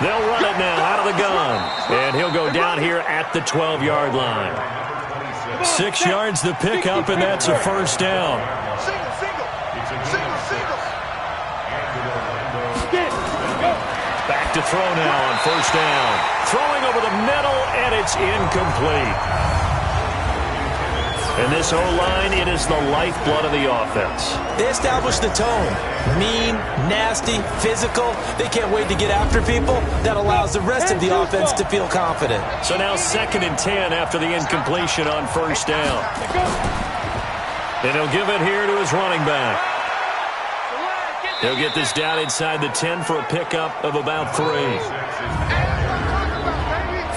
They'll run it now out of the gun. And he'll go down here at the 12-yard line. 6 yards to pick up, and that's a first down. Back to throw now on first down. Throwing over the middle, and it's incomplete. And this O-line, it is the lifeblood of the offense. They established the tone. Mean, nasty, physical. They can't wait to get after people. That allows the rest of the offense to feel confident. So now 2nd and 10 after the incompletion on first down. And he'll give it here to his running back. He'll get this down inside the 10 for a pickup of about 3.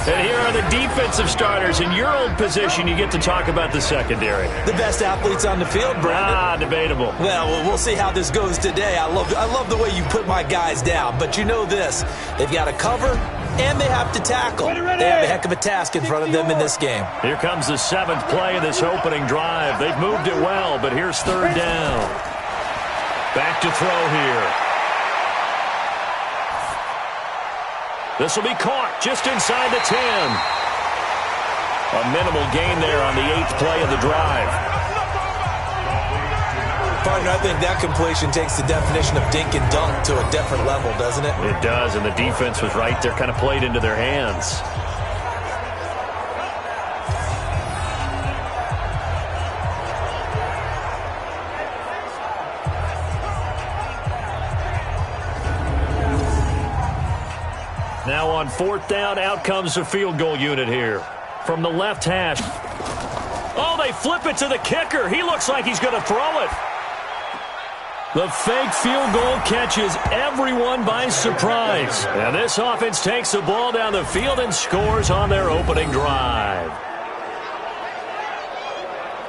And here are the defensive starters. In your old position, you get to talk about the secondary. The best athletes on the field, Brandon. Debatable. Well, we'll see how this goes today. I love the way you put my guys down. But you know this. They've got to cover, and they have to tackle. They have a heck of a task in front of them in this game. Here comes the 7th play of this opening drive. They've moved it well, but here's 3rd down. Back to throw here. This will be caught just inside the 10. A minimal gain there on the 8th play of the drive. Partner, I think that completion takes the definition of dink and dunk to a different level, doesn't it? It does, and the defense was right there, kind of played into their hands. Now on 4th down, out comes the field goal unit here. From the left hash. Oh, they flip it to the kicker. He looks like he's going to throw it. The fake field goal catches everyone by surprise. And this offense takes the ball down the field and scores on their opening drive.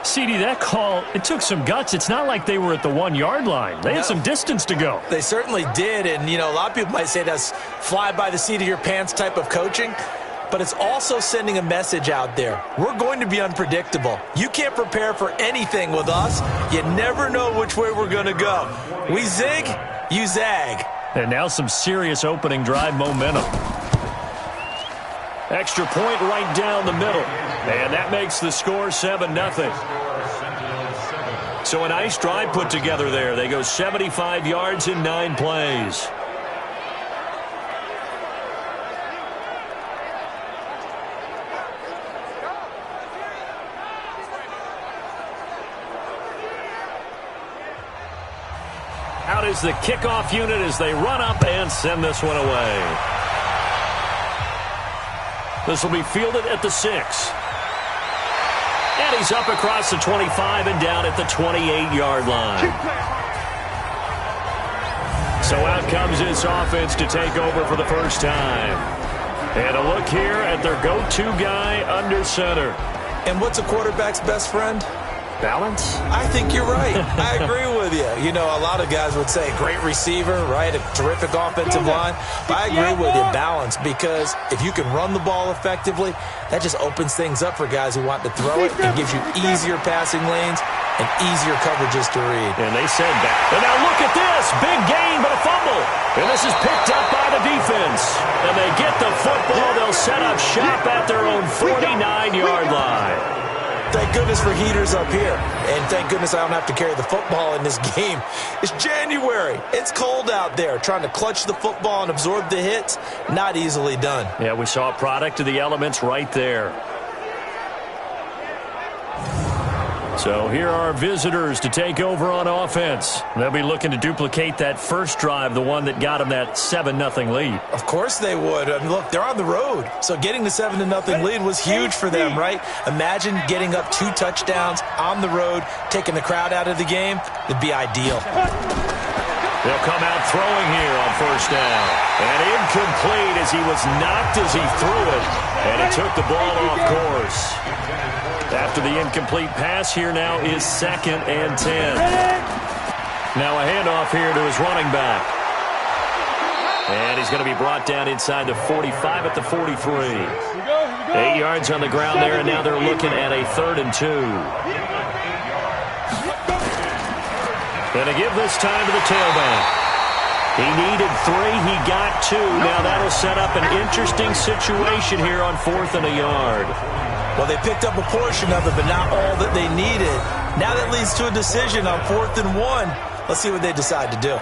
CD, that call, it took some guts. It's not like they were at the 1-yard line. They had some distance to go. They certainly did, and, you know, a lot of people might say that's fly by the seat of your pants type of coaching, but it's also sending a message out there. We're going to be unpredictable. You can't prepare for anything with us. You never know which way we're going to go. We zig, you zag. And now some serious opening drive momentum. Extra point right down the middle. And that makes the score 7-0. So a nice drive put together there. They go 75 yards in 9 plays. Out is the kickoff unit as they run up and send this one away. This will be fielded at the 6. And he's up across the 25 and down at the 28-yard line. So out comes this offense to take over for the first time. And a look here at their go-to guy under center. And what's a quarterback's best friend? Balance? I think you're right. I agree with you. You know, a lot of guys would say great receiver, right? A terrific offensive line. But I agree with you, balance, because if you can run the ball effectively, that just opens things up for guys who want to throw it and gives you easier passing lanes and easier coverages to read. And they said that. And now look at this. Big gain, but a fumble. And this is picked up by the defense. And they get the football. They'll set up shop at their own 49-yard line. Thank goodness for heaters up here. And thank goodness I don't have to carry the football in this game. It's January. It's cold out there. Trying to clutch the football and absorb the hits, not easily done. Yeah, we saw a product of the elements right there. So here are visitors to take over on offense. They'll be looking to duplicate that first drive, the one that got them that 7-0 lead. Of course they would. I mean, look, they're on the road. So getting the 7-0 lead was huge for them, right? Imagine getting up 2 touchdowns on the road, taking the crowd out of the game. It'd be ideal. They'll come out throwing here on first down. And incomplete as he was knocked as he threw it. And it took the ball off course. After the incomplete pass, here now is 2nd and 10. Now a handoff here to his running back. And he's going to be brought down inside the 45 at the 43. 8 yards on the ground there, and now they're looking at a 3rd and 2. Going to give this time to the tailback. He needed 3. He got 2. Now that'll set up an interesting situation here on 4th and a yard. Well, they picked up a portion of it, but not all that they needed. Now that leads to a decision on 4th and 1. Let's see what they decide to do.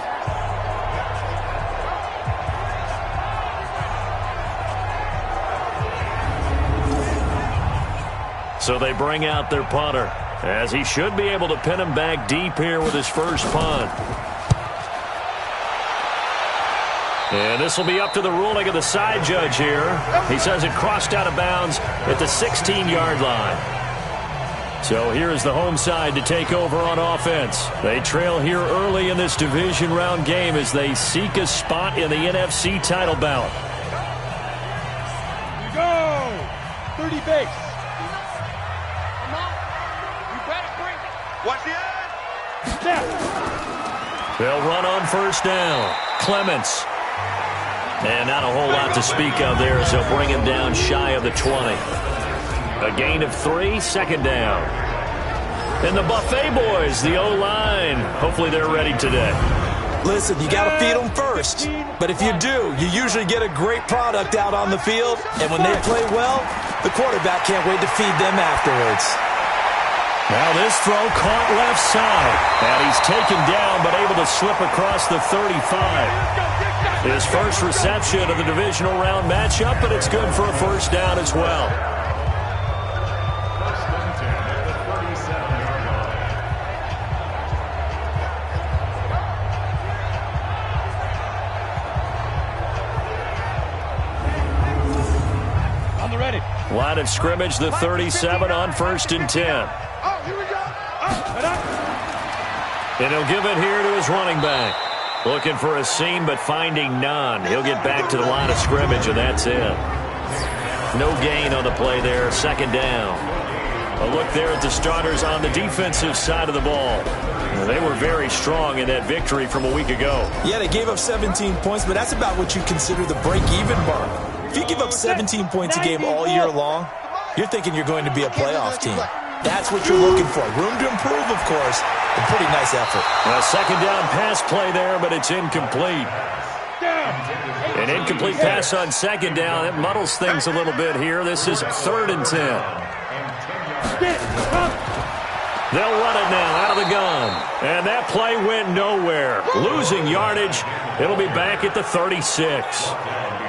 So they bring out their punter, as he should be able to pin him back deep here with his first punt. And this will be up to the ruling of the side judge here. He says it crossed out of bounds at the 16-yard line. So here is the home side to take over on offense. They trail here early in this division round game as they seek a spot in the NFC title bout. Here we go. 30 base. Watch the end. Snap. They'll run on first down. Clements. And not a whole lot to speak of there as they'll bring him down shy of the 20. A gain of 3, second down. And the Buffet boys, the O-line, hopefully they're ready today. Listen, you got to feed them first. But if you do, you usually get a great product out on the field. And when they play well, the quarterback can't wait to feed them afterwards. Now this throw caught left side. And he's taken down but able to slip across the 35. His first reception of the divisional round matchup, but it's good for a first down as well. On the ready. Line of scrimmage, the 37 on 1st and 10. Oh, here we go. And he'll give it here to his running back. Looking for a seam, but finding none. He'll get back to the line of scrimmage, and that's it. No gain on the play there, second down. A look there at the starters on the defensive side of the ball. They were very strong in that victory from a week ago. Yeah, they gave up 17 points, but that's about what you consider the break-even mark. If you give up 17 points a game all year long, you're thinking you're going to be a playoff team. That's what you're looking for. Room to improve, of course. A pretty nice effort. A second down pass play there, but it's incomplete. An incomplete pass on second down. It muddles things a little bit here. This is 3rd and 10. They'll run it now out of the gun. And that play went nowhere. Losing yardage. It'll be back at the 36.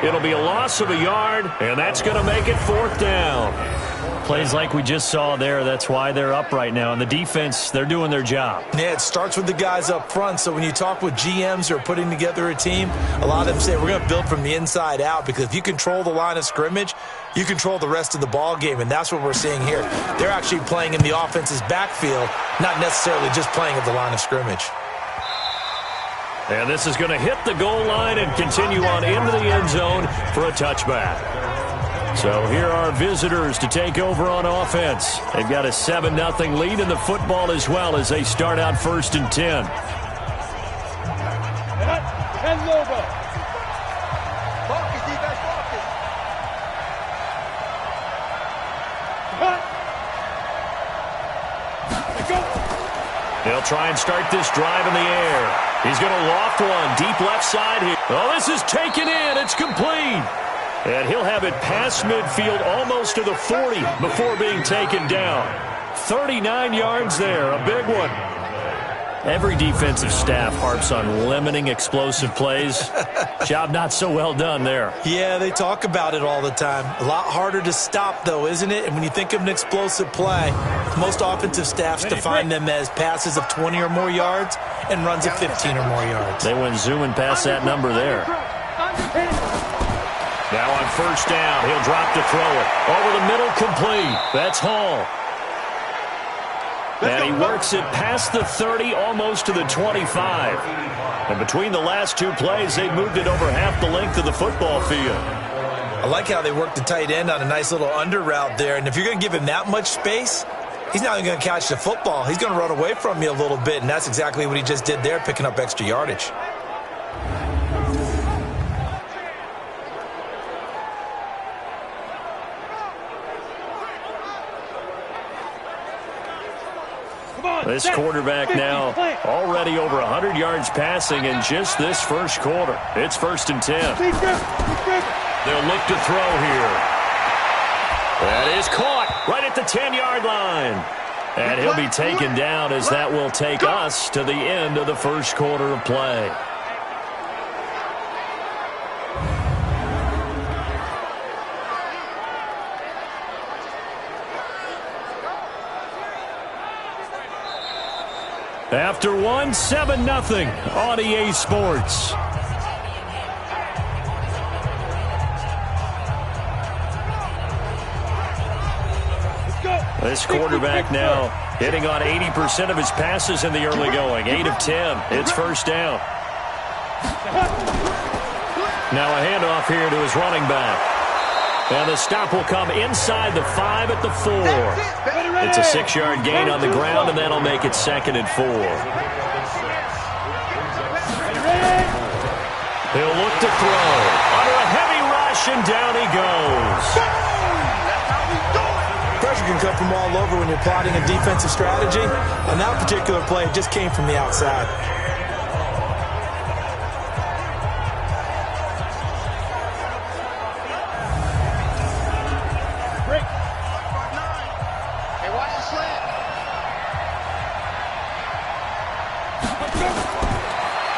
It'll be a loss of a yard, and that's going to make it 4th down. Plays like we just saw there, that's why they're up right now. And the defense, they're doing their job. Yeah, it starts with the guys up front. So when you talk with GMs who are putting together a team, a lot of them say we're going to build from the inside out, because if you control the line of scrimmage, you control the rest of the ball game, and that's what we're seeing here. They're actually playing in the offense's backfield, not necessarily just playing at the line of scrimmage. And this is going to hit the goal line and continue on into the end zone for a touchback. So here are visitors to take over on offense. They've got a 7-0 lead in the football as well as they start out 1st and 10. 10 Lobo. Focus, defense, focus. They'll try and start this drive in the air. He's going to loft one deep left side here. Oh, this is taken in. It's complete. And he'll have it past midfield almost to the 40 before being taken down. 39 yards there, a big one. Every defensive staff harps on limiting explosive plays. Job not so well done there. Yeah, they talk about it all the time. A lot harder to stop, though, isn't it? And when you think of an explosive play, most offensive staffs define them as passes of 20 or more yards and runs of 15 or more yards. They went zooming past that number there. Now on first down, he'll drop to throw it. Over the middle, complete. That's Hall. And he works it past the 30, almost to the 25. And between the last two plays, they moved it over half the length of the football field. I like how they worked the tight end on a nice little under route there. And if you're going to give him that much space, he's not even going to catch the football. He's going to run away from you a little bit, and that's exactly what he just did there, picking up extra yardage. Come on. This quarterback now already over 100 yards passing in just this first quarter. It's 1st and 10. They'll look to throw here. That is caught right at the 10-yard line. And he'll be taken down as that will take us to the end of the first quarter of play. After one, 7-0 on EA Sports. This quarterback now hitting on 80% of his passes in the early going. 8 of 10. It's 1st down. Now a handoff here to his running back. And the stop will come inside the 5 at the 4. It's a 6-yard gain on the ground, and that'll make it 2nd and 4. He'll look to throw. Under a heavy rush, and down he goes. Pressure can come from all over when you're plotting a defensive strategy. On that particular play, it just came from the outside.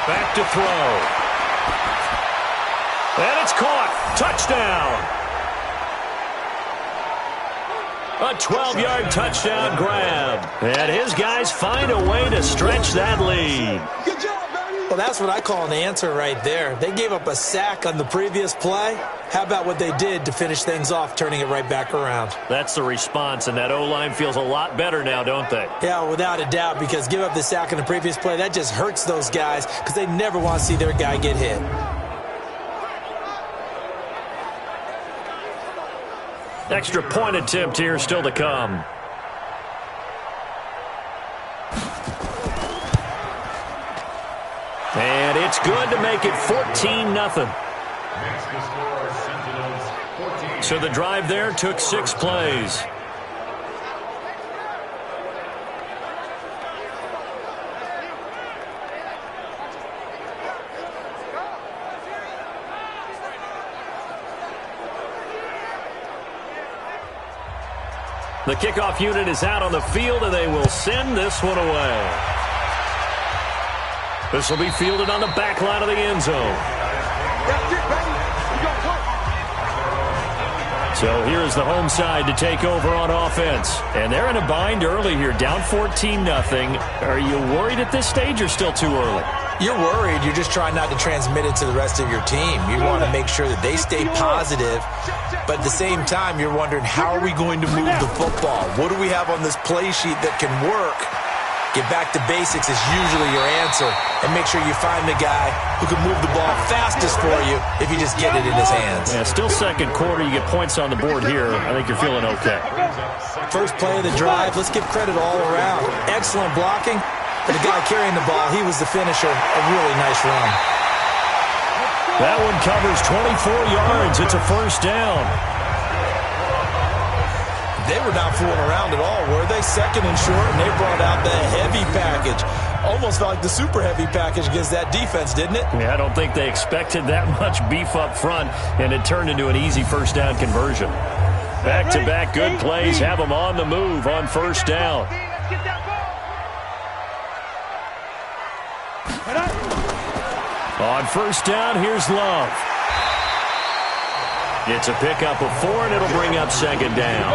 Back to throw. And it's caught. Touchdown. A 12-yard touchdown grab. And his guys find a way to stretch that lead. Good job, baby. Well, that's what I call an answer right there. They gave up a sack on the previous play. How about what they did to finish things off, turning it right back around? That's the response, and that O-line feels a lot better now, don't they? Yeah, without a doubt, because give up the sack in the previous play, that just hurts those guys because they never want to see their guy get hit. Extra point attempt here still to come. And it's good to make it 14-0. So the drive there took 6 plays. The kickoff unit is out on the field, and they will send this one away. This will be fielded on the back line of the end zone. So here's the home side to take over on offense. And they're in a bind early here, down 14-0. Are you worried at this stage or still too early? You're worried. You're just trying not to transmit it to the rest of your team. You want to make sure that they stay positive, but at the same time, you're wondering, how are we going to move the football? What do we have on this play sheet that can work? Get back to basics is usually your answer, and make sure you find the guy who can move the ball fastest for you if you just get it in his hands. Yeah, still second quarter. You get points on the board here. I think you're feeling okay. First play of the drive. Let's give credit all around. Excellent blocking. For the guy carrying the ball, he was the finisher. A really nice run. That one covers 24 yards. It's a 1st down. They were not fooling around at all, were they? 2nd and short, and they brought out the heavy package. Almost felt like the super heavy package against that defense, didn't it? Yeah, I don't think they expected that much beef up front, and it turned into an easy 1st down conversion. Back-to-back good plays have them on the move on 1st down. On 1st down, here's Love. It's a pickup of 4, and it'll bring up 2nd down.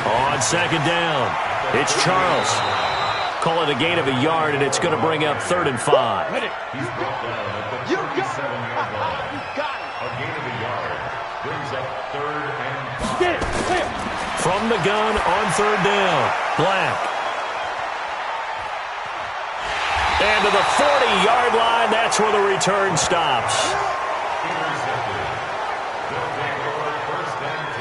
On 2nd down, it's Charles. Call it a gain of a yard, and it's going to bring up 3rd and 5. You got it. You got it. A gain of a yard brings up 3rd and 5. Get it. Clear. From the gun on 3rd down, Black. And to the 40-yard line, that's where the return stops.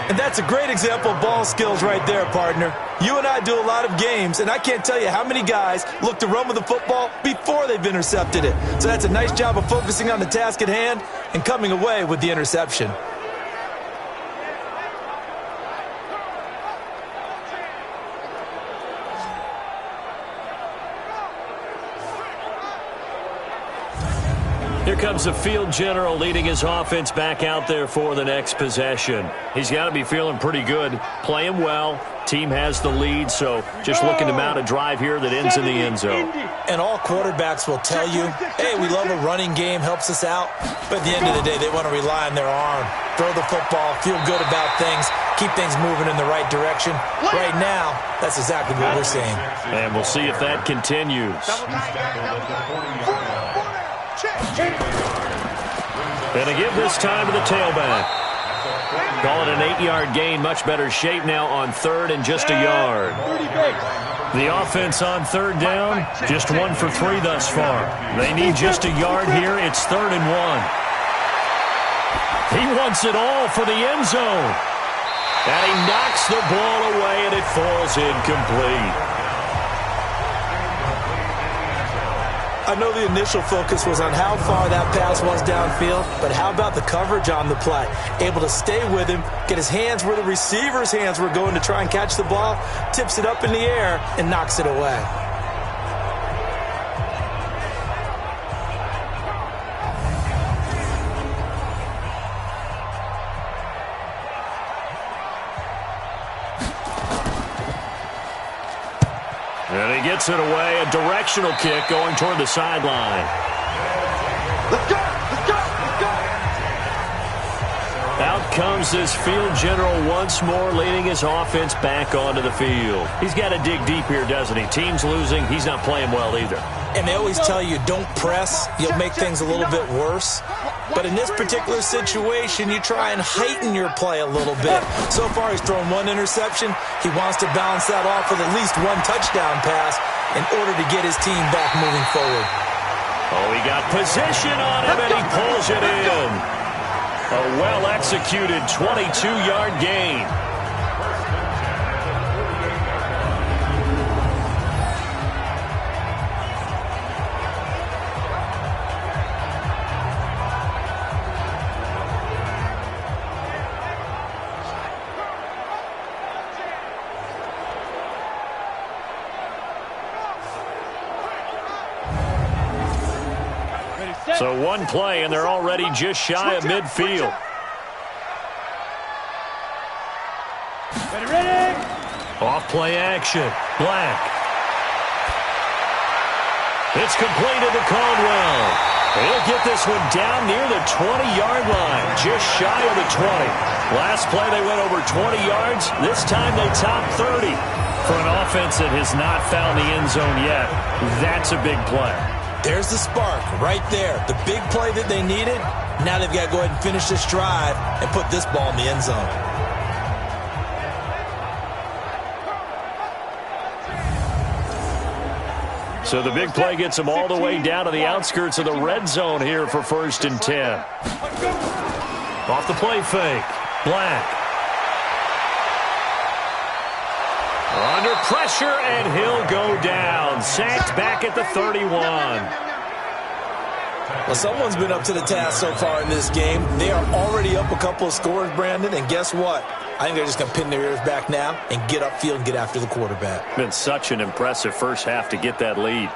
And that's a great example of ball skills right there, partner. You and I do a lot of games, and I can't tell you how many guys look to run with the football before they've intercepted it. So that's a nice job of focusing on the task at hand and coming away with the interception. Here comes the field general leading his offense back out there for the next possession. He's got to be feeling pretty good, playing well. Team has the lead, so just looking to mount a drive here that ends in the end zone. And all quarterbacks will tell you, hey, we love a running game, helps us out. But at the end of the day, they want to rely on their arm, throw the football, feel good about things, keep things moving in the right direction. Right now, that's exactly what we're seeing. And we'll see if that continues. And to give this time to the tailback. Call it an 8-yard gain. Much better shape now on third and just a yard. The offense on third down, just 1 for 3 thus far. They need just a yard here. It's 3rd and 1. He wants it all for the end zone. And he knocks the ball away, and it falls incomplete. I know the initial focus was on how far that pass was downfield, but how about the coverage on the play? Able to stay with him, get his hands where the receiver's hands were going to try and catch the ball, tips it up in the air, and knocks it away. And he gets it away, a directional kick going toward the sideline. Let's go! Let's go! Let's go! Out comes this field general once more, leading his offense back onto the field. He's got to dig deep here, doesn't he? Team's losing. He's not playing well either. And they always tell you, don't press. You'll make things a little bit worse. But in this particular situation, you try and heighten your play a little bit. So far, he's thrown 1 interception. He wants to balance that off with at least 1 touchdown pass in order to get his team back moving forward. Oh, he got position on him, and he pulls it in. A well-executed 22-yard gain. So 1 play, and they're already just shy of midfield. Ready! Off play action. Black. It's completed to Caldwell. He'll get this one down near the 20-yard line, just shy of the 20. Last play they went over 20 yards. This time they topped 30. For an offense that has not found the end zone yet, that's a big play. There's the spark right there. The big play that they needed. Now they've got to go ahead and finish this drive and put this ball in the end zone. So the big play gets them all the way down to the outskirts of the red zone here for 1st and 10. Off the play fake. Black. Under pressure, and he'll go down. Sacked back at the 31. Well, someone's been up to the task so far in this game. They are already up a couple of scores, Brandon, and guess what? I think they're just going to pin their ears back now and get upfield and get after the quarterback. Been such an impressive first half to get that lead.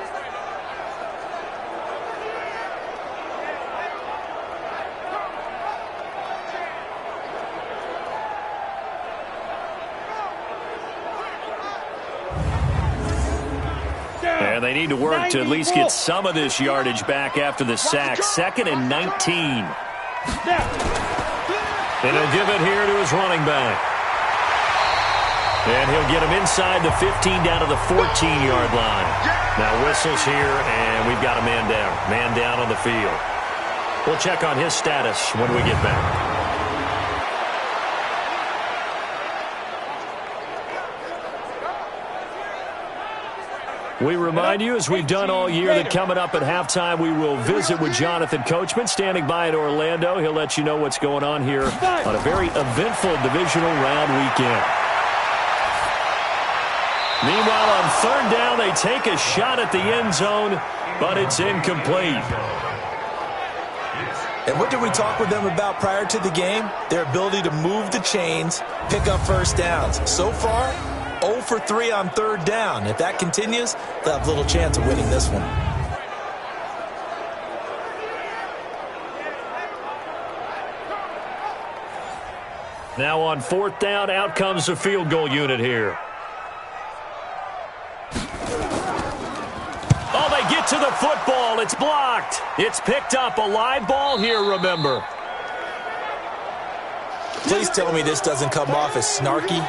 And they need to work to at least get some of this yardage back after the sack. 2nd and 19. And he'll give it here to his running back. And he'll get him inside the 15 down to the 14-yard line. Now whistles here, and we've got a man down. Man down on the field. We'll check on his status when we get back. We remind you, as we've done all year, that coming up at halftime, we will visit with Jonathan Coachman, standing by in Orlando. He'll let you know what's going on here on a very eventful divisional round weekend. Meanwhile, on 3rd down, they take a shot at the end zone, but it's incomplete. And what did we talk with them about prior to the game? Their ability to move the chains, pick up first downs. So far, 0 for 3 on 3rd down. If that continues, they'll have little chance of winning this one. Now on 4th down, out comes the field goal unit here. Oh, they get to the football. It's blocked. It's picked up. A live ball here, remember. Please tell me this doesn't come off as snarky,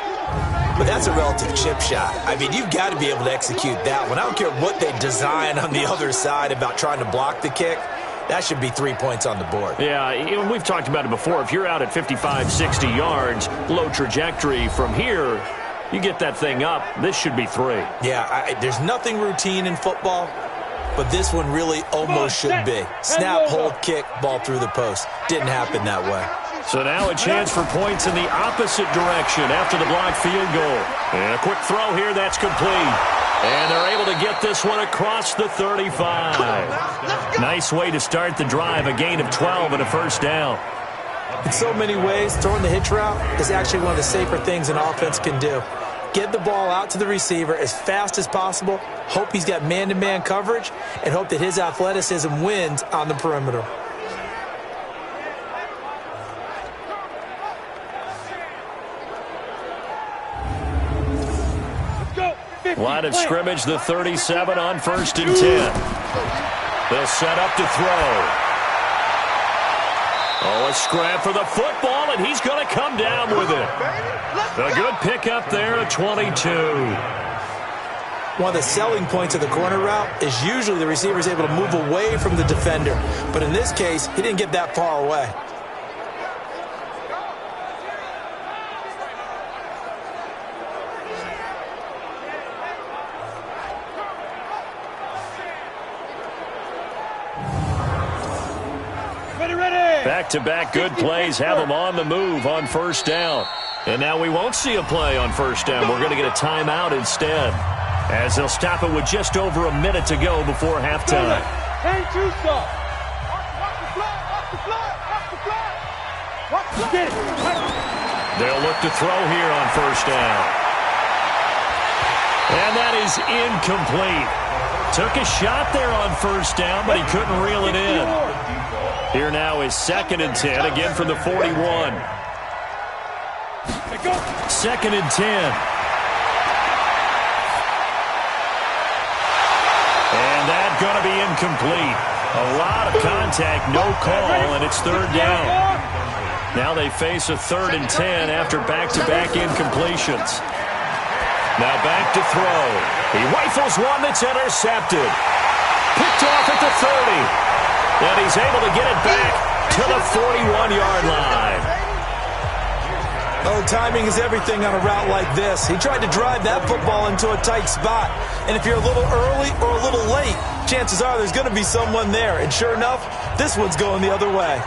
but that's a relative chip shot. I mean, you've got to be able to execute that one. I don't care what they design on the other side about trying to block the kick. That should be 3 points on the board. Yeah, we've talked about it before. If you're out at 55, 60 yards, low trajectory from here, you get that thing up, this should be 3. Yeah, there's nothing routine in football, but this one really almost should be. Snap, hold, kick, ball through the post. Didn't happen that way. So now a chance for points in the opposite direction after the blocked field goal. And a quick throw here, that's complete. And they're able to get this one across the 35. Nice way to start the drive, a gain of 12 and a first down. In so many ways, throwing the hitch route is actually one of the safer things an offense can do. Get the ball out to the receiver as fast as possible, hope he's got man-to-man coverage, and hope that his athleticism wins on the perimeter. Line of scrimmage, the 37 on 1st and 10. They'll set up to throw. Oh, a scrap for the football, and he's going to come down with it. A good pickup there at 22. One of the selling points of the corner route is usually the receiver is able to move away from the defender. But in this case, he didn't get that far away. Back-to-back good plays have them on the move on 1st down. And now we won't see a play on 1st down. We're going to get a timeout instead, as they'll stop it with just over a minute to go before halftime. They'll look to throw here on 1st down. And that is incomplete. Took a shot there on 1st down, but he couldn't reel it in. Here now is 2nd and 10, again from the 41. 2nd and 10. And that's going to be incomplete. A lot of contact, no call, and it's 3rd down. Now they face a 3rd and 10 after back-to-back incompletions. Now back to throw. He rifles one that's intercepted. Picked off at the 30. And he's able to get it back to the 41-yard line. Oh, timing is everything on a route like this. He tried to drive that football into a tight spot. And if you're a little early or a little late, chances are there's going to be someone there. And sure enough, this one's going the other way.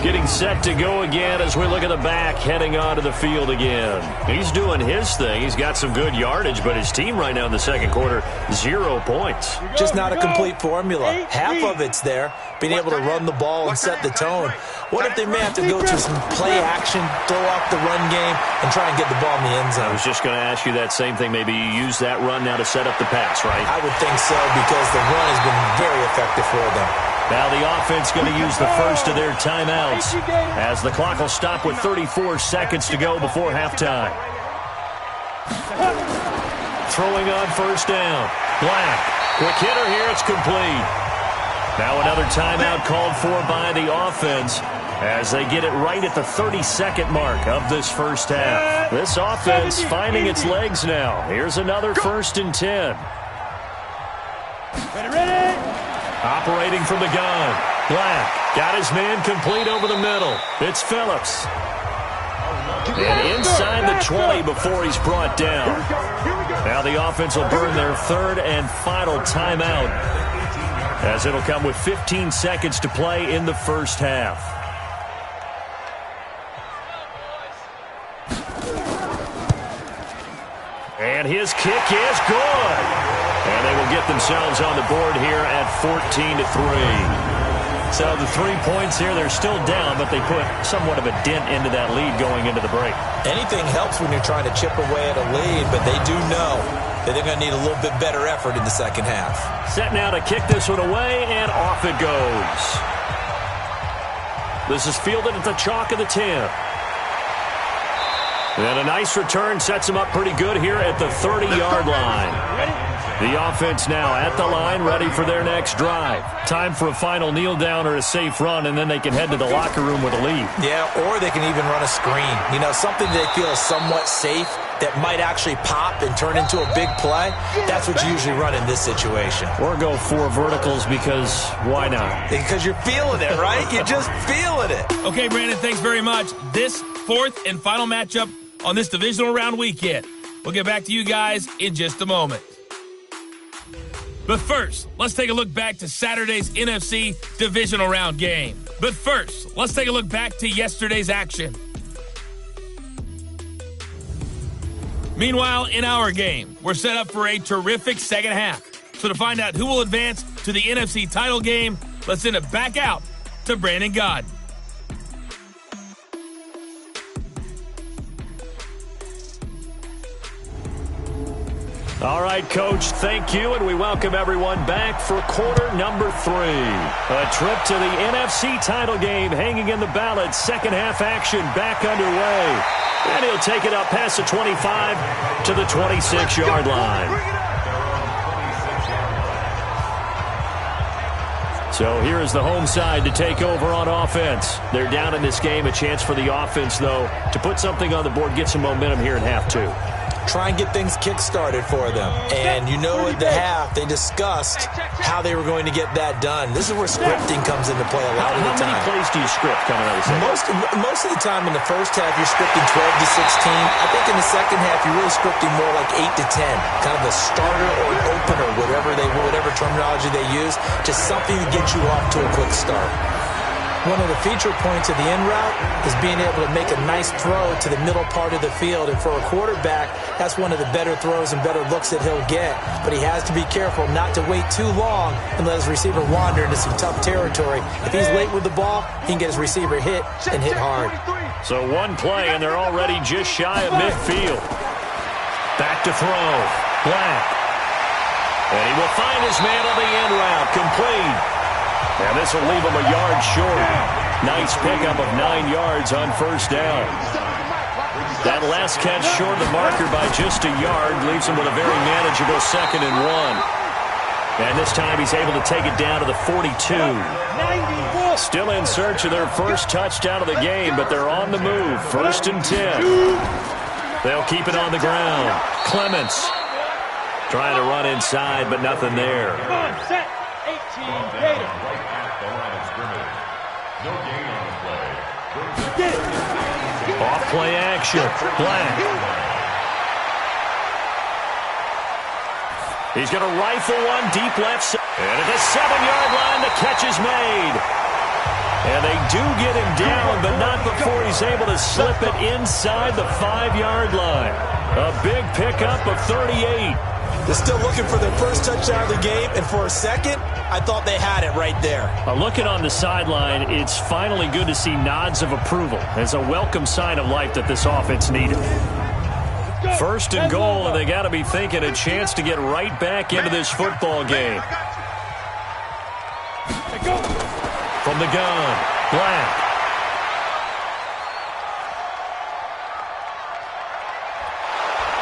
Getting set to go again as we look at the back heading onto the field again. He's doing his thing. He's got some good yardage, but his team right now in the 2nd quarter, 0 points. Just not a complete formula. Half of it's there, being able to run the ball and set the tone. What if they may have to go to some play action, throw off the run game, and try and get the ball in the end zone? I was just going to ask you that same thing. Maybe you use that run now to set up the pass, right? I would think so, because the run has been very effective for them. Now the offense going to use the first of their timeouts as the clock will stop with 34 seconds to go before halftime. Throwing on 1st down. Black. Quick hitter here. It's complete. Now another timeout called for by the offense as they get it right at the 32nd mark of this first half. This offense finding its legs now. Here's another 1st and 10. Ready? Operating from the gun. Black got his man complete over the middle. It's Phillips. And inside the 20 before he's brought down. Now the offense will burn their 3rd and final timeout, as it'll come with 15 seconds to play in the first half. And his kick is good. And they will get themselves on the board here at 14-3. So the 3 points here, they're still down, but they put somewhat of a dent into that lead going into the break. Anything helps when you're trying to chip away at a lead, but they do know that they're going to need a little bit better effort in the second half. Set now to kick this one away, and off it goes. This is fielded at the chalk of the 10. And a nice return sets him up pretty good here at the 30-yard line. The offense now at the line, ready for their next drive. Time for a final kneel down or a safe run, and then they can head to the locker room with a lead. Yeah, or they can even run a screen. You know, something they feel is somewhat safe that might actually pop and turn into a big play. That's what you usually run in this situation. Or go 4 verticals because why not? Because you're feeling it, right? You're just feeling it. Okay, Brandon, thanks very much. This fourth and final matchup on this divisional round weekend. We'll get back to you guys in just a moment. But first, let's take a look back to Saturday's NFC divisional round game. But first, let's take a look back to yesterday's action. Meanwhile, in our game, we're set up for a terrific second half. So to find out who will advance to the NFC title game, let's send it back out to Brandon Godden. All right, Coach, thank you, and we welcome everyone back for quarter number 3. A trip to the NFC title game hanging in the balance. Second half action back underway. And he'll take it up past the 25 to the 26-yard line. So here is the home side to take over on offense. They're down in this game. A chance for the offense, though, to put something on the board, get some momentum here in half 2. Try and get things kick-started for them. And you know at the half, they discussed how they were going to get that done. This is where scripting comes into play a lot of the time. How many plays do you script coming out of the second? Most of the time in the first half, you're scripting 12 to 16. I think in the second half, you're really scripting more like 8 to 10. Kind of a starter or an opener, whatever terminology they use. Just something to get you off to a quick start. One of the feature points of the in route is being able to make a nice throw to the middle part of the field. And for a quarterback, that's one of the better throws and better looks that he'll get. But he has to be careful not to wait too long and let his receiver wander into some tough territory. If he's late with the ball, he can get his receiver hit and hit hard. So one play, and they're already just shy of midfield. Back to throw. Black. And he will find his man on the in route. Complete. And this will leave him a yard short. Nice pickup of 9 yards on first down. That last catch short of the marker by just a yard leaves him with a very manageable 2nd and 1. And this time he's able to take it down to the 42. Still in search of their first touchdown of the game, but they're on the move. 1st and 10. They'll keep it on the ground. Clements trying to run inside, but nothing there. Off play action. Black. He's going to rifle one deep left. And at the 7-yard line, the catch is made. And they do get him down, but not before he's able to slip it inside the 5-yard line. A big pickup of 38. They're still looking for their first touchdown of the game, and for a second, I thought they had it right there. Looking on the sideline, it's finally good to see nods of approval. It's a welcome sign of life that this offense needed. 1st and goal, and they got to be thinking a chance to get right back into this football game. From the gun, Black.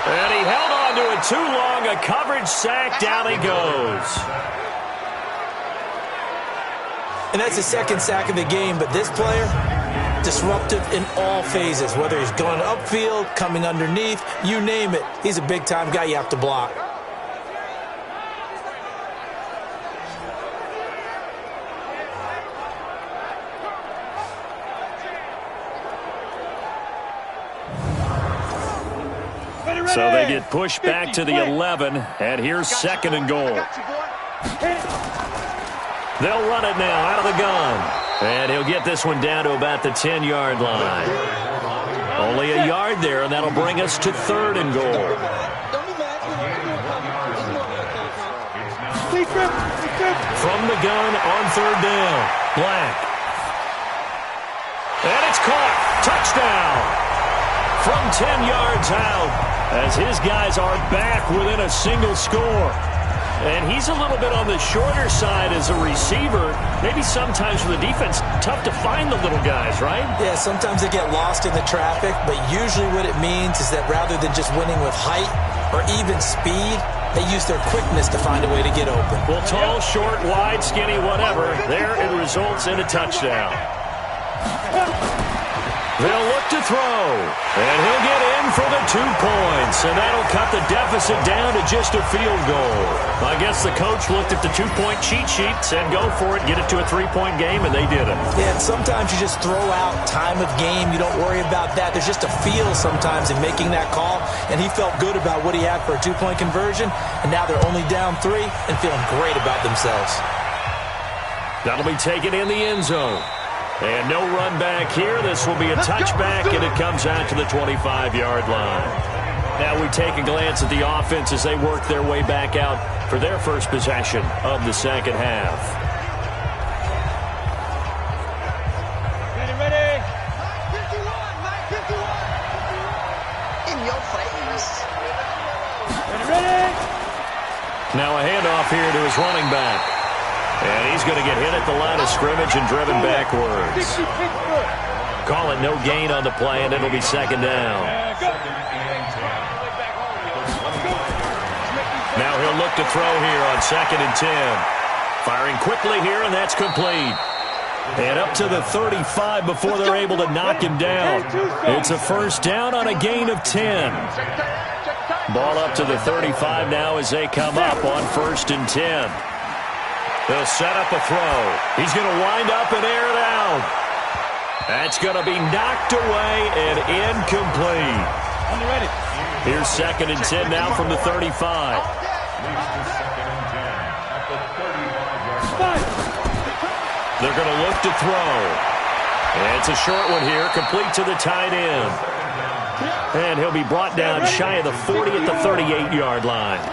And he held on to it too long. A coverage sack. Down he goes. And that's the 2nd sack of the game, but this player, disruptive in all phases, whether he's going upfield, coming underneath, you name it. He's a big-time guy you have to block. So they get pushed back to the 11, and here's 2nd and goal. They'll run it now out of the gun. And he'll get this one down to about the 10-yard line. Only a yard there, and that'll bring us to 3rd and goal. From the gun on 3rd down. Black. And it's caught. Touchdown. From 10 yards out. as his guys are back within a single score. And he's a little bit on the shorter side as a receiver. Maybe sometimes for the defense, tough to find the little guys, right? Yeah, sometimes they get lost in the traffic, but usually what it means is that rather than just winning with height or even speed, they use their quickness to find a way to get open. Well, tall, short, wide, skinny, whatever, there it results in a touchdown. They'll look to throw, and he'll get in for the 2 points, and that'll cut the deficit down to just a field goal. I guess the coach looked at the 2-point cheat sheet, said go for it, get it to a 3-point game, and they did it. Yeah, and sometimes you just throw out time of game. You don't worry about that. There's just a feel sometimes in making that call, and he felt good about what he had for a 2-point conversion, and now they're only down 3 and feeling great about themselves. That'll be taken in the end zone. And no run back here. This will be a touchback, and it comes out to the 25-yard line. Now we take a glance at the offense as they work their way back out for their first possession of the second half. Ready. 51. In your face. Ready. Now a handoff here to his running back. And he's going to get hit at the line of scrimmage and driven backwards. Call it no gain on the play, and it'll be second down. Now he'll look to throw here on 2nd and 10. Firing quickly here, and that's complete. And up to the 35 before they're able to knock him down. It's a first down on a gain of 10. Ball up to the 35 now as they come up on 1st and 10. They'll set up a throw. He's going to wind up and air it out. That's going to be knocked away and incomplete. Here's 2nd and 10 now from the 35. They're going to look to throw. And it's a short one here, complete to the tight end. And he'll be brought down shy of the 40 at the 38-yard line.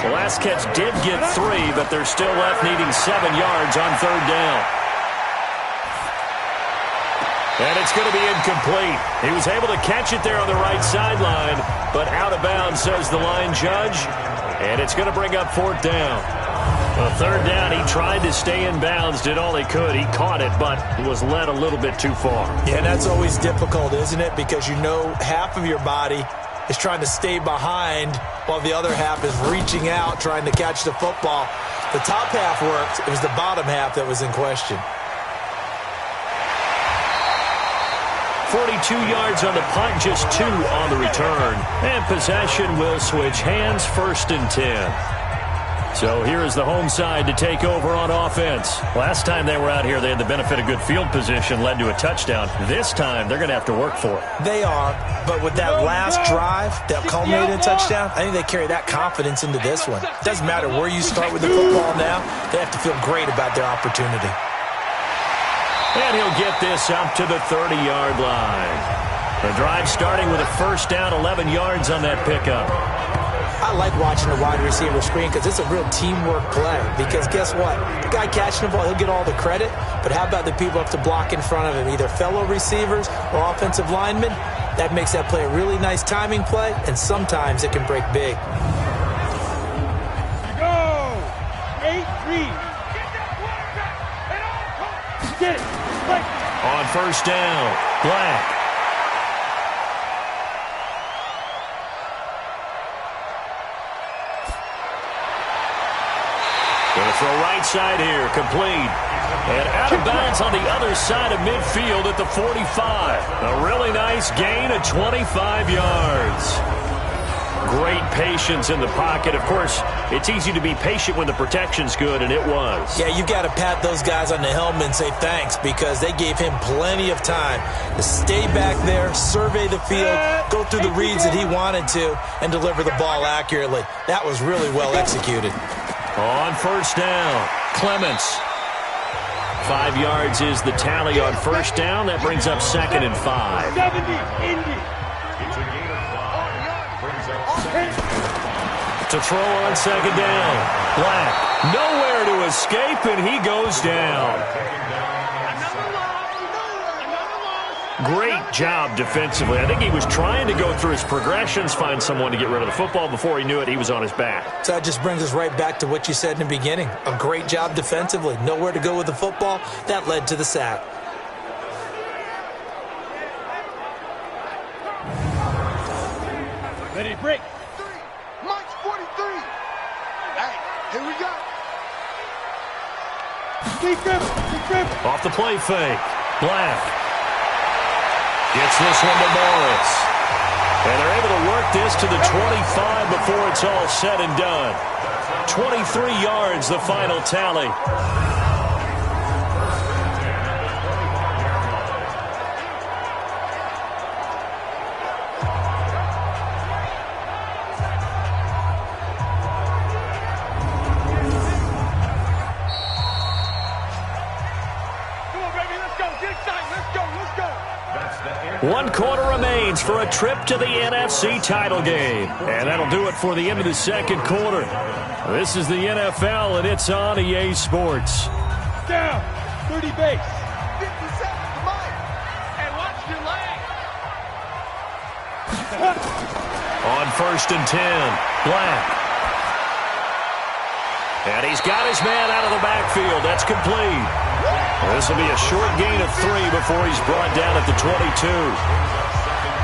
The last catch did get 3, but they're still left needing 7 yards on 3rd down. And it's going to be incomplete. He was able to catch it there on the right sideline, but out of bounds, says the line judge. And it's going to bring up 4th down. Well, 3rd down, he tried to stay in bounds, did all he could. He caught it, but he was led a little bit too far. Yeah, and that's always difficult, isn't it? Because you know half of your body is trying to stay behind while the other half is reaching out, trying to catch the football. The top half worked. It was the bottom half that was in question. 42 yards on the punt, just 2 on the return. And possession will switch hands, 1st and 10. So here is the home side to take over on offense. Last time they were out here, they had the benefit of good field position, led to a touchdown. This time, they're going to have to work for it. They are, but with that last drive that culminated in a touchdown, I think they carry that confidence into this one. It doesn't matter where you start with the football now. They have to feel great about their opportunity. And he'll get this up to the 30-yard line. The drive starting with a first down, 11 yards on that pickup. I like watching the wide receiver screen because it's a real teamwork play. Because guess what? The guy catching the ball, he'll get all the credit. But how about the people up to block in front of him, either fellow receivers or offensive linemen? That makes that play a really nice timing play, and sometimes it can break big. Go! 8-3. Get it. On first down, Black. Going to throw right side here, complete. And out of bounds on the other side of midfield at the 45. A really nice gain of 25 yards. Great patience in the pocket. Of course, it's easy to be patient when the protection's good, and it was. Yeah, you got to pat those guys on the helmet and say thanks because they gave him plenty of time to stay back there, survey the field, go through the reads that he wanted to, and deliver the ball accurately. That was really well executed. On first down, Clements. 5 yards is the tally on first down. That brings up 2nd and 5. 70, Indy. To throw on 2nd down. Black, nowhere to escape, and he goes down. Great job defensively. I think he was trying to go through his progressions, find someone to get rid of the football. Before he knew it, he was on his back. So that just brings us right back to what you said in the beginning. A great job defensively. Nowhere to go with the football. That led to the sack. Ready to break. Mike's 43. Hey, here we go. Keep dribbling. Off the play fake. Black gets this one to Morris. And they're able to work this to the 25 before it's all said and done. 23 yards, the final tally. One quarter remains for a trip to the NFC title game. And that'll do it for the end of the second quarter. This is the NFL, and it's on EA Sports. Down. 30 base. 50 seconds to Mike. And watch your leg. On 1st and 10, Black. And he's got his man out of the backfield. That's complete. This will be a short gain of 3 before he's brought down at the 22.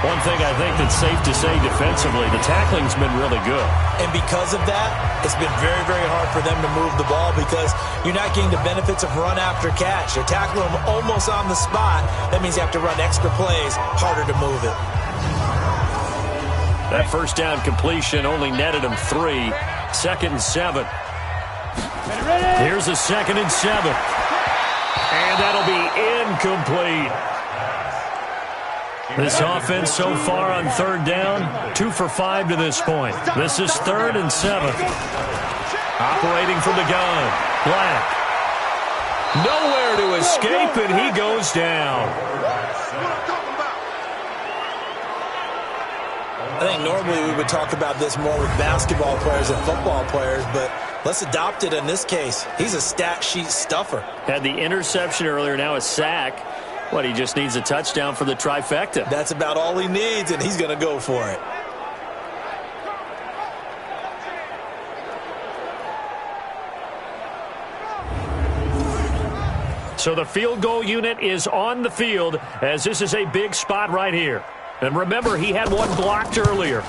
One thing I think that's safe to say defensively, the tackling's been really good. And because of that, it's been very, very hard for them to move the ball because you're not getting the benefits of run after catch. You're tackling them almost on the spot. That means you have to run extra plays, harder to move it. That first down completion only netted him 3. 2nd and 7. Here's a 2nd and 7. And that'll be incomplete. This offense so far on 3rd down, 2 for 5 to this point. This is 3rd and 7. Operating from the gun, Black. Nowhere to escape, and he goes down. I think normally we would talk about this more with basketball players and football players, but let's adopt it in this case. He's a stat sheet stuffer. Had the interception earlier, now a sack. What, he just needs a touchdown for the trifecta. That's about all he needs, and he's going to go for it. So the field goal unit is on the field as this is a big spot right here. And remember, he had one blocked earlier.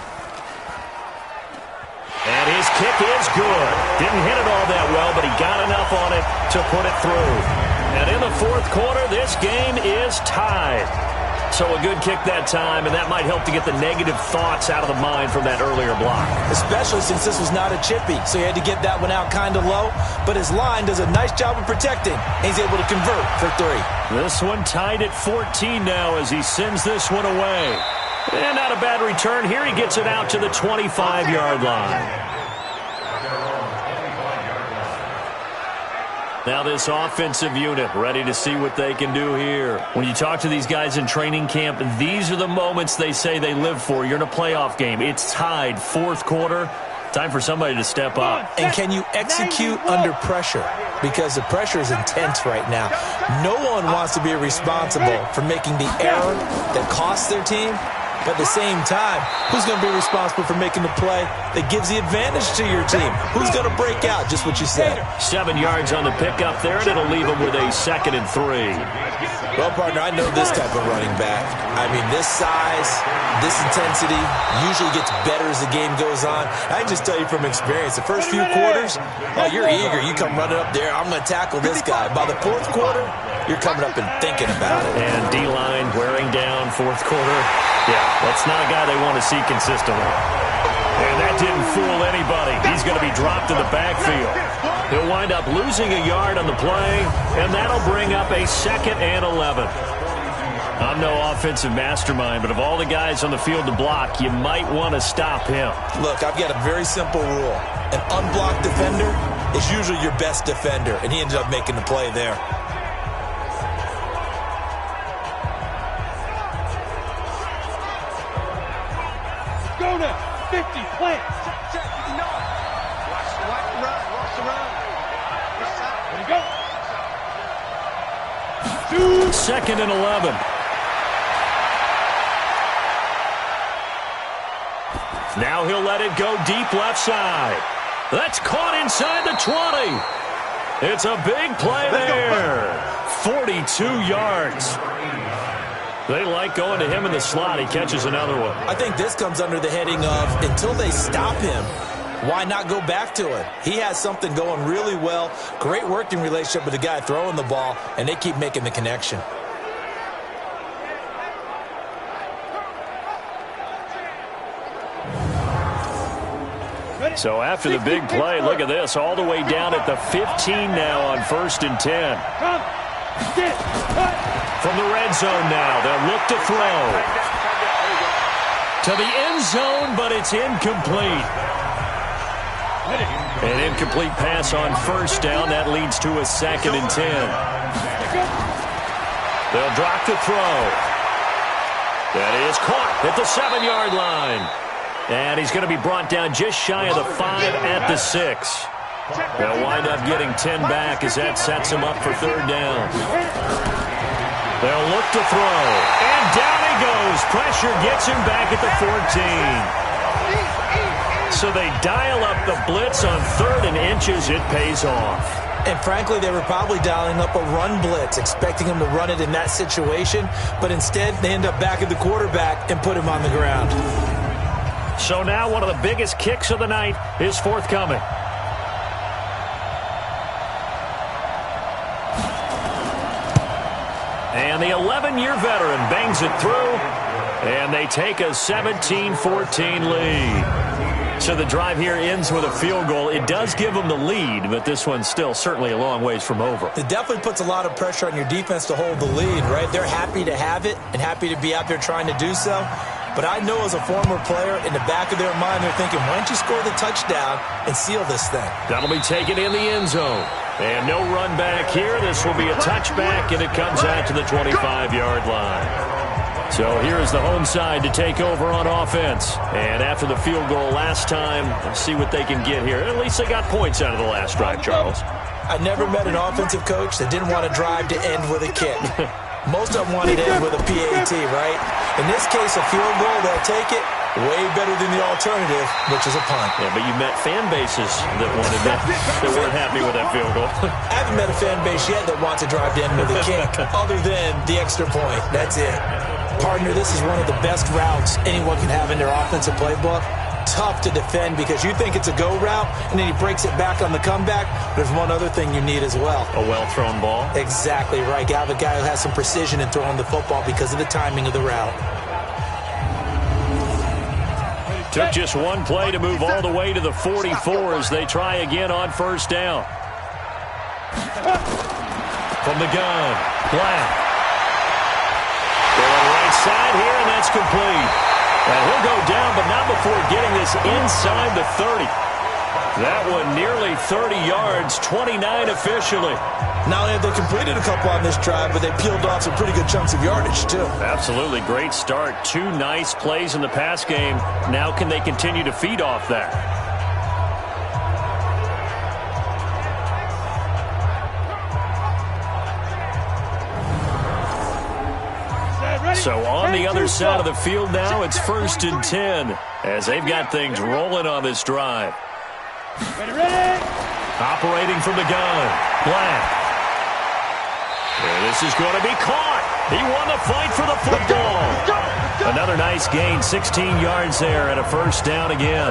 And his kick is good. Didn't hit it all that well, but he got enough on it to put it through. And in the 4th quarter, this game is tied. So a good kick that time, and that might help to get the negative thoughts out of the mind from that earlier block. Especially since this was not a chippy, so he had to get that one out kind of low. But his line does a nice job of protecting. He's able to convert for 3. This one tied at 14 now as he sends this one away. And not a bad return. Here he gets it out to the 25-yard line. Now this offensive unit ready to see what they can do here. When you talk to these guys in training camp, these are the moments they say they live for. You're in a playoff game. It's tied, 4th quarter. Time for somebody to step up. And can you execute under pressure? Because the pressure is intense right now. No one wants to be responsible for making the error that costs their team. But at the same time, who's going to be responsible for making the play that gives the advantage to your team? Who's going to break out? Just what you said. 7 yards on the pickup there, and it'll leave him with a 2nd and 3. Well, partner, I know this type of running back. I mean, this size, this intensity usually gets better as the game goes on. I can just tell you from experience, the first few quarters, oh, you're eager. You come running up there, I'm going to tackle this guy. By the 4th quarter, you're coming up and thinking about it. And D-line wearing down 4th quarter. Yeah, that's not a guy they want to see consistently. And that didn't fool anybody. He's going to be dropped in the backfield. He'll wind up losing a yard on the play, and that'll bring up a 2nd and 11. I'm no offensive mastermind, but of all the guys on the field to block, you might want to stop him. Look, I've got a very simple rule. An unblocked defender is usually your best defender, and he ended up making the play there. Go now. 50, plant. Check, you know it. Watch the run. Watch the run. Ready, go. 2nd and 11. Now he'll let it go deep left side. That's caught inside the 20. It's a big play there. 42 yards. They like going to him in the slot. He catches another one. I think this comes under the heading of until they stop him, why not go back to it? He has something going really well. Great working relationship with the guy throwing the ball, and they keep making the connection. So after the big play, look at this, all the way down at the 15 now on 1st and 10. From the red zone now, they'll look to throw. To the end zone, but it's incomplete. An incomplete pass on 1st down. That leads to a 2nd and 10. They'll drop the throw. That is caught at the 7-yard line. And he's going to be brought down just shy of the 5 at the 6. They'll wind up getting 10 back as that sets him up for 3rd down. They'll look to throw. And down he goes. Pressure gets him back at the 14. So they dial up the blitz on 3rd and inches. It pays off. And frankly, they were probably dialing up a run blitz, expecting him to run it in that situation. But instead, they end up back at the quarterback and put him on the ground. So now one of the biggest kicks of the night is forthcoming. And the 11-year veteran bangs it through, and they take a 17-14 lead. So the drive here ends with a field goal. It does give them the lead, but this one's still certainly a long ways from over. It definitely puts a lot of pressure on your defense to hold the lead, right? They're happy to have it and happy to be out there trying to do so. But I know as a former player, in the back of their mind, they're thinking, why don't you score the touchdown and seal this thing? That'll be taken in the end zone. And no run back here. This will be a touchback, and it comes out to the 25-yard line. So here is the home side to take over on offense. And after the field goal last time, let's see what they can get here. At least they got points out of the last drive, Charles. I never met an offensive coach that didn't want to drive to end with a kick. Most of them wanted to end with a PAT, right? In this case, a field goal, they'll take it. Way better than the alternative, which is a punt. Yeah, but you met fan bases that wanted that weren't happy with that field goal. I haven't met a fan base yet that wants to drive to end with a kick, other than the extra point. That's it. Partner, this is one of the best routes anyone can have in their offensive playbook. Tough to defend because you think it's a go route, and then he breaks it back on the comeback. There's one other thing you need as well. A well-thrown ball. Exactly right. You have a guy who has some precision in throwing the football because of the timing of the route. Took just one play to move all the way to the 44 as they try again on 1st down. From the gun, Black. They're on the right side here, and that's complete. And he'll go down, but not before getting this inside the 30. That one nearly 30 yards, 29 officially. Not only have they completed a couple on this drive, but they peeled off some pretty good chunks of yardage, too. Absolutely. Great start. 2 nice plays in the pass game. Now can they continue to feed off that? So on the other side of the field now, it's 1st and 10 as they've got things rolling on this drive. Ready. Operating from the gun, Black. And this is going to be caught. He won the fight for the football. Another nice gain, 16 yards there and a 1st down again.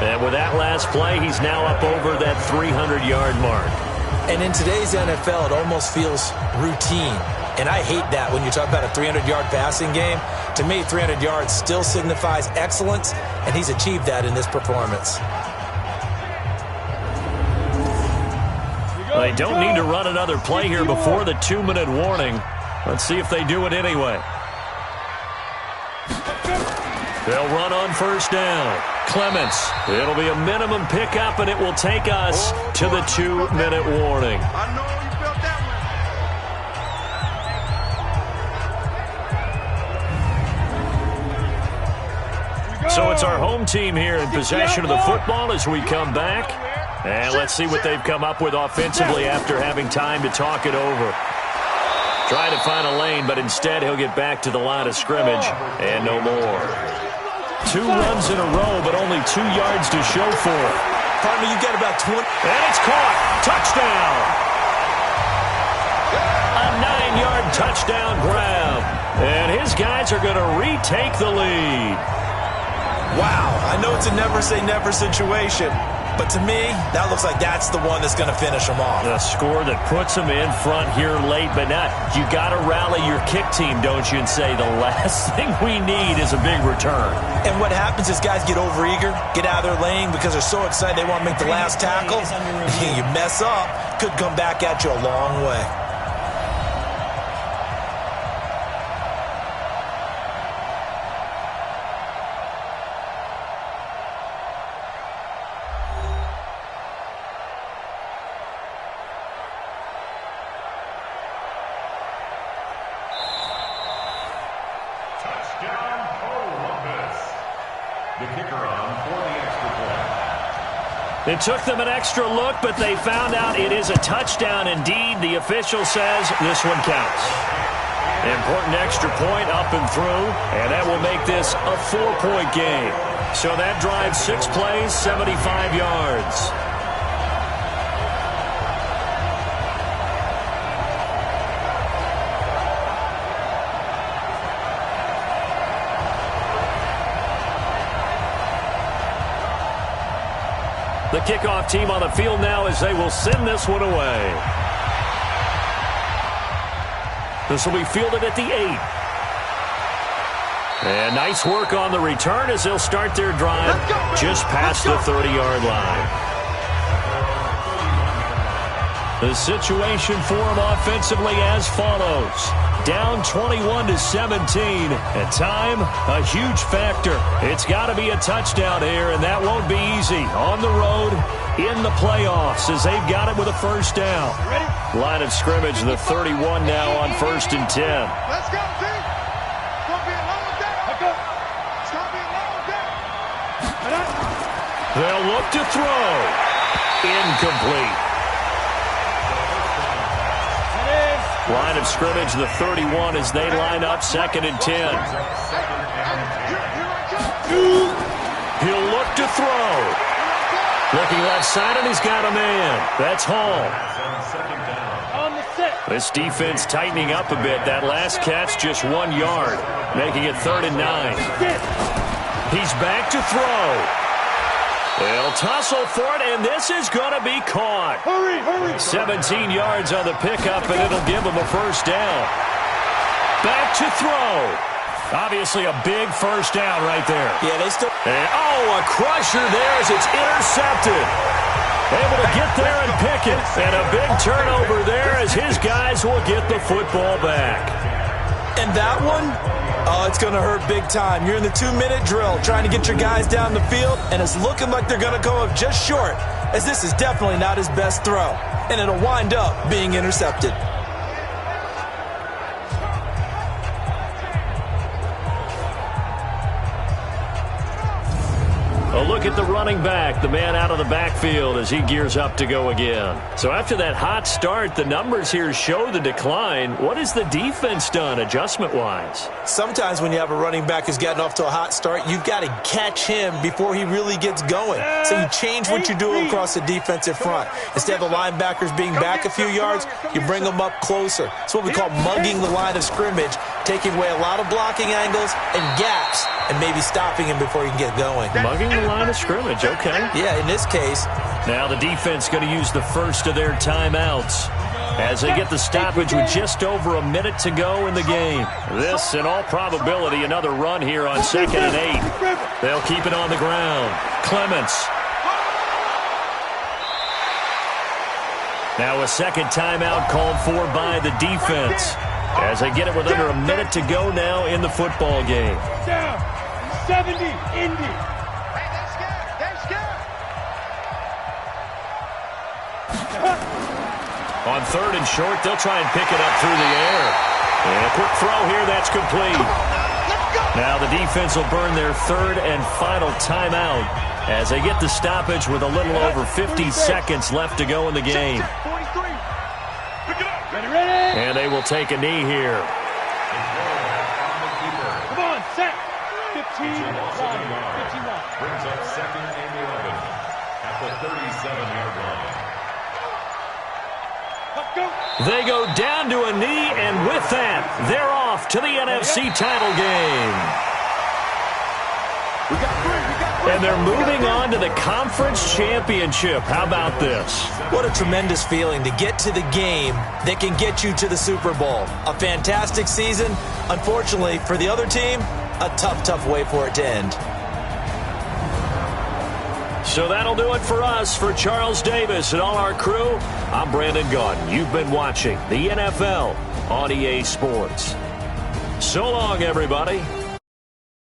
And with that last play, he's now up over that 300-yard mark. And in today's NFL, it almost feels routine. And I hate that when you talk about a 300-yard passing game. To me, 300 yards still signifies excellence, and he's achieved that in this performance. They don't need to run another play here before the 2-minute warning. Let's see if they do it anyway. They'll run on 1st down. Clements. It'll be a minimum pickup, and it will take us to the 2-minute warning. I know you felt that one. So it's our home team here in possession of the football as we come back. And let's see what they've come up with offensively after having time to talk it over. Trying to find a lane, but instead he'll get back to the line of scrimmage and no more. 2 runs in a row, but only 2 yards to show for it. Pardon me, you get about 20. And it's caught. Touchdown. A 9-yard touchdown grab. And his guys are going to retake the lead. Wow, I know it's a never-say-never situation, but to me, that looks like that's the one that's going to finish them off. The score that puts them in front here late, but not. You got to rally your kick team, don't you, and say the last thing we need is a big return. And what happens is guys get overeager, get out of their lane because they're so excited they want to make the last tackle. You mess up, could come back at you a long way. It took them an extra look, but they found out it is a touchdown indeed. The official says this one counts. Important extra point up and through, and that will make this a 4-point game. So that drives 6 plays, 75 yards. The kickoff team on the field now as they will send this one away. This will be fielded at the 8. And nice work on the return as they'll start their drive just past the 30-yard line. The situation for them offensively as follows. Down 21-17, and time a huge factor. It's got to be a touchdown here, and that won't be easy. On the road, in the playoffs, as they've got it with a first down. Line of scrimmage, the 31 now on 1st and 10. Let's go, team. It's going to be a long day. It's going to be a long day. They'll look to throw. Incomplete. Line of scrimmage, the 31, as they line up 2nd and 10. He'll look to throw. Looking left side, and he's got a man. That's Hall. This defense tightening up a bit. That last catch, just 1 yard, making it 3rd and 9. He's back to throw. They'll tussle for it, and this is going to be caught. Hurry. 17 yards on the pickup, and it'll give them a first down. Back to throw. Obviously a big first down right there. Yeah, they still... And, a crusher there as it's intercepted. Able to get there and pick it. And a big turnover there as his guys will get the football back. And that one... Oh, it's going to hurt big time. You're in the 2-minute drill trying to get your guys down the field, and it's looking like they're going to go up just short, as this is definitely not his best throw, and it'll wind up being intercepted. A look at the running back, the man out of the backfield as he gears up to go again. So after that hot start, the numbers here show the decline. What has the defense done adjustment-wise? Sometimes when you have a running back who's getting off to a hot start, you've got to catch him before he really gets going. So you change what you're doing across the defensive front. Instead of the linebackers being back a few yards, you bring them up closer. It's what we call mugging the line of scrimmage, taking away a lot of blocking angles and gaps, and maybe stopping him before he can get going. Mugging the line of scrimmage, okay. Yeah, in this case. Now the defense going to use the first of their timeouts as they get the stoppage with just over a minute to go in the game. This, in all probability, another run here on 2nd and 8. They'll keep it on the ground. Clements. Now a second timeout called for by the defense as they get it with under a minute to go now in the football game. Down. 70, Indy. On 3rd and short, they'll try and pick it up through the air. And a quick throw here, that's complete. Now the defense will burn their 3rd and final timeout as they get the stoppage with a little over 50 seconds left to go in the game. And they will take a knee here. Come on, set. Each loss of a yard brings up 2nd and 11 at the 37-yard line. They go down to a knee, and with that, they're off to the NFC title game. And they're moving on to the conference championship. How about this? What a tremendous feeling to get to the game that can get you to the Super Bowl. A fantastic season. Unfortunately, for the other team, a tough way for it to end. So that'll do it for us. For Charles Davis and all our crew, I'm Brandon Gaudin. You've been watching the NFL on EA Sports. So long, everybody.